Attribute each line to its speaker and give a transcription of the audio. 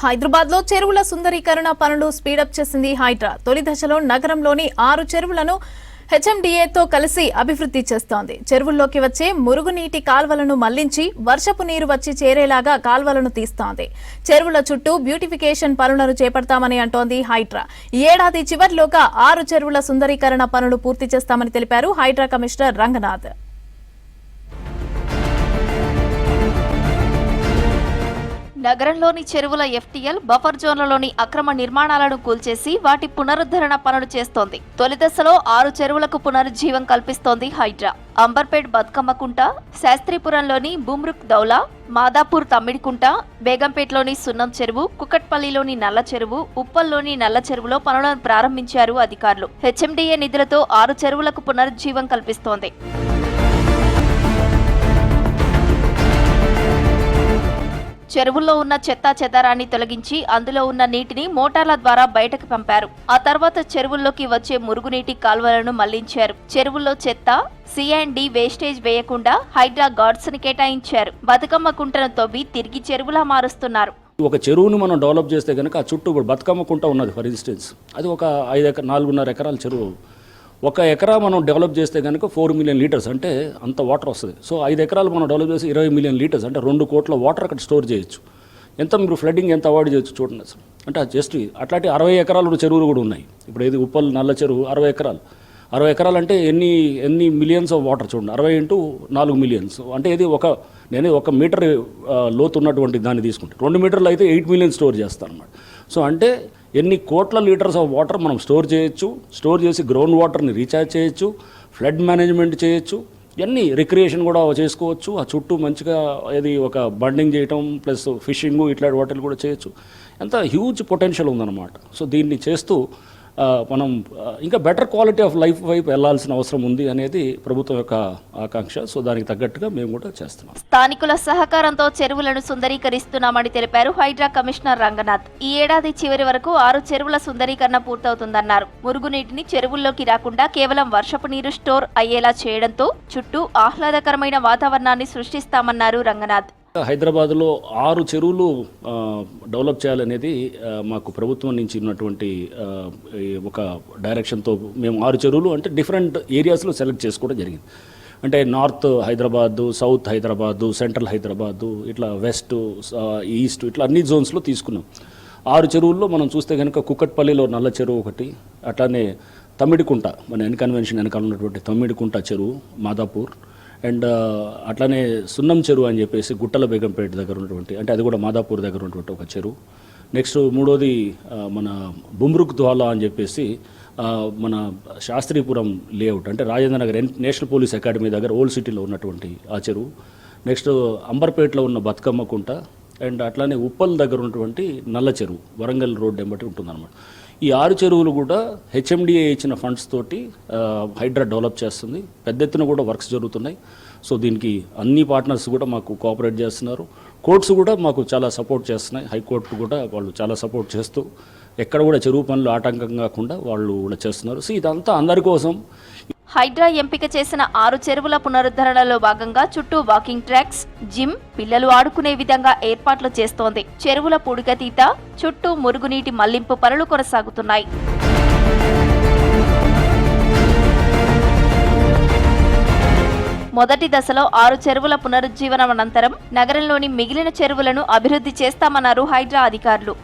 Speaker 1: హైదరాబాద్ లో చెరువుల సుందరీకరణ పనులు స్పీడప్ చేసింది హైడ్రా. తొలి దశలో నగరంలోని 6 చెరువులను హెచ్ఎండిఏతో కలిసి అభివృద్ధి చేస్తోంది. చెరువుల్లోకి వచ్చే మురుగునీటి కాల్వలను మళ్లించి వర్షపు నీరు వచ్చి చేరేలాగా కాల్వలను తీస్తోంది. చెరువుల చుట్టూ బ్యూటిఫికేషన్ పనులను చేపడతామని అంటోంది హైడ్రా. ఈ ఏడాది చివరిలోగా 6 చెరువుల సుందరీకరణ పనులు పూర్తి చేస్తామని తెలిపారు హైడ్రా కమిషనర్ రంగనాథ్.
Speaker 2: నగరంలోని చెరువుల ఎఫ్టీఎల్ బఫర్ జోన్లలోని అక్రమ నిర్మాణాలను కూల్చేసి వాటి పునరుద్ధరణ పనులు చేస్తోంది. తొలి దశలో 6 చెరువులకు పునరుజ్జీవం కల్పిస్తోంది హైడ్రా. అంబర్పేట్ బతుకమ్మకుంట, శాస్త్రీపురంలోని బుమ్రుక్ దౌలా, మాదాపూర్ తమ్మిడికుంట, బేగంపేటలోని సున్నం చెరువు, కుకట్పల్లిలోని నల్ల చెరువు, ఉప్పల్లోని నల్ల చెరువులో పనులను ప్రారంభించారు అధికారులు. హెచ్ఎండిఏ నిధులతో 6 చెరువులకు పునరుజ్జీవం కల్పిస్తోంది. చెరువుల్లో ఉన్న చెత్తా చెదారాన్ని తొలగించి అందులో ఉన్న నీటిని మోటార్ల ద్వారా బయటకు పంపారు. ఆ తర్వాత చెరువుల్లోకి వచ్చే మురుగునీటి కాల్వలను మళ్లించారు. చెరువుల్లో చెత్త, C&D వేస్టేజ్ వేయకుండా హైడ్రా గార్డ్స్ ని కేటాయించారు. బతుకమ్మ కుంటను తవ్వి తిరిగి చెరువులా మారుస్తున్నారు.
Speaker 3: ఒక చెరువును మనం డెవలప్ చేస్తే కనుక ఆ చుట్టూ బతుకమ్మ కుంట ఉన్నది ఫర్ ఇన్స్టెన్స్, అది ఒక 4.5 ఎకరాల చెరువు. 1 ఎకరా మనం డెవలప్ చేస్తే కనుక 4 మిలియన్ లీటర్స్ అంటే అంత వాటర్ వస్తుంది. సో 5 ఎకరాలు మనం డెవలప్ చేసి 20 మిలియన్ లీటర్స్ అంటే 2 కోట్ల వాటర్ అక్కడ స్టోర్ చేయొచ్చు. ఎంత మీరు ఫ్లడ్డింగ్ ఎంత అవాయిడ్ చేయొచ్చు చూడండి అసలు. అంటే జస్ట్ అట్లాంటి 60 ఎకరాలు చెరువులు కూడా ఉన్నాయి. ఇప్పుడు ఇది ఉప్పల్ నల్ల చెరువు 60 ఎకరాలు. 60 ఎకరాలు అంటే ఎన్ని మిలియన్స్ ఆఫ్ వాటర్ చూడండి. 60 × 4 మిలియన్స్ అంటే ఇది నేను 1 మీటర్ లోతు ఉన్నటువంటి దాన్ని తీసుకుంటే 2 మీటర్లు అయితే 8 మిలియన్ స్టోర్ చేస్తాను అన్నమాట. సో అంటే ఎన్ని కోట్ల లీటర్స్ ఆఫ్ వాటర్ మనం స్టోర్ చేయొచ్చు. స్టోర్ చేసి గ్రౌండ్ వాటర్ని రీఛార్జ్ చేయొచ్చు, ఫ్లడ్ మేనేజ్మెంట్ చేయొచ్చు, ఇవన్నీ రిక్రియేషన్ కూడా చేసుకోవచ్చు. ఆ చుట్టూ మంచిగా ఇది ఒక బండింగ్ చేయటం ప్లస్ ఫిషింగ్ ఇట్లాంటి వాటిని కూడా చేయొచ్చు. ఎంత హ్యూజ్ పొటెన్షియల్ ఉందన్నమాట. సో దీన్ని చేస్తూ మనం ఇంకా బెటర్ క్వాలిటీ ఆఫ్ లైఫ్ వైపు వెళ్లాల్సిన అవసరం ఉంది అనేది ప్రభుత్వం యొక్క ఆకాంక్ష. సో దానికి తగ్గట్టుగా మేము కూడా చేస్తున్నాం.
Speaker 2: స్థానికుల సహకారంతో చెరువులను సుందరీకరిస్తున్నామని తెలిపారు హైడ్రా కమిషనర్ రంగనాథ్. ఈ ఏడాది చివరి వరకు 6 చెరువుల సుందరీకరణ పూర్తవుతుందన్నారు. మురుగునీటిని చెరువుల్లోకి రాకుండా కేవలం వర్షపు నీరు స్టోర్ అయ్యేలా చేయడంతో చుట్టూ ఆహ్లాదకరమైన వాతావరణాన్ని సృష్టిస్తామన్నారు రంగనాథ్.
Speaker 3: హైదరాబాద్లో 6 చెరువులు డెవలప్ చేయాలనేది మాకు ప్రభుత్వం నుంచి ఉన్నటువంటి ఒక డైరెక్షన్తో మేము 6 చెరువులు అంటే డిఫరెంట్ ఏరియాస్లో సెలెక్ట్ చేసుకోవడం జరిగింది. అంటే north Hyderabad, south Hyderabad, central Hyderabad, ఇట్లా వెస్ట్, ఈస్ట్, ఇట్లా అన్ని జోన్స్లో తీసుకున్నాం. 6 చెరువుల్లో మనం చూస్తే కనుక కుకట్పల్లిలో నల్ల చెరువు ఒకటి, అట్లానే తమ్మిడికుంట మన ఎన్కన్వెన్షన్ వెనకాల ఉన్నటువంటి తమ్మిడికుంట చెరువు, మాదాపూర్, అండ్ అట్లానే సున్నం చెరువు అని చెప్పేసి గుట్టల బేగంపేట దగ్గర ఉన్నటువంటి అంటే అది కూడా మాదాపూర్ దగ్గర ఉన్నటువంటి ఒక చెరువు. నెక్స్ట్ 3వది మన బుమ్రుక్ దౌలా అని చెప్పేసి మన శాస్త్రీపురం లేఅవుట్ అంటే Rajendra Nagar national police academy దగ్గర ఓల్డ్ సిటీలో ఉన్నటువంటి ఆ చెరువు. నెక్స్ట్ అంబర్పేటలో ఉన్న బతుకమ్మ కుంట, అండ్ అట్లానే ఉప్పల్ దగ్గర ఉన్నటువంటి నల్ల చెరువు వరంగల్ రోడ్ ఎంబటి ఉంటుందన్నమాట. ఈ 6 చెరువులు కూడా హెచ్ఎండిఏ ఇచ్చిన ఫండ్స్ తోటి హైడ్రా డెవలప్ చేస్తుంది. పెద్ద ఎత్తున కూడా వర్క్స్ జరుగుతున్నాయి. సో దీనికి అన్ని పార్ట్నర్స్ కూడా మాకు కోఆపరేట్ చేస్తున్నారు. కోర్ట్స్ కూడా మాకు చాలా సపోర్ట్ చేస్తున్నాయి. హైకోర్టు కూడా వాళ్ళు చాలా సపోర్ట్ చేస్తూ ఎక్కడ కూడా చెరువు పనులు ఆటంకం కాకుండా వాళ్ళు కూడా చేస్తున్నారు. సో ఇదంతా అందరి కోసం.
Speaker 2: హైడ్రా ఎంపిక చేసిన 6 చెరువుల పునరుద్ధరణలో భాగంగా చుట్టూ వాకింగ్ ట్రాక్స్, జిమ్, పిల్లలు ఆడుకునే విధంగా ఏర్పాట్లు చేస్తోంది. చెరువుల పూడికతీత, చుట్టూ మురుగునీటి మళ్లింపు పనులు కొనసాగుతున్నాయి. మొదటి దశలో 6 చెరువుల పునరుజ్జీవనం అనంతరం నగరంలోని మిగిలిన చెరువులను అభివృద్ధి చేస్తామన్నారు హైడ్రా అధికారులు.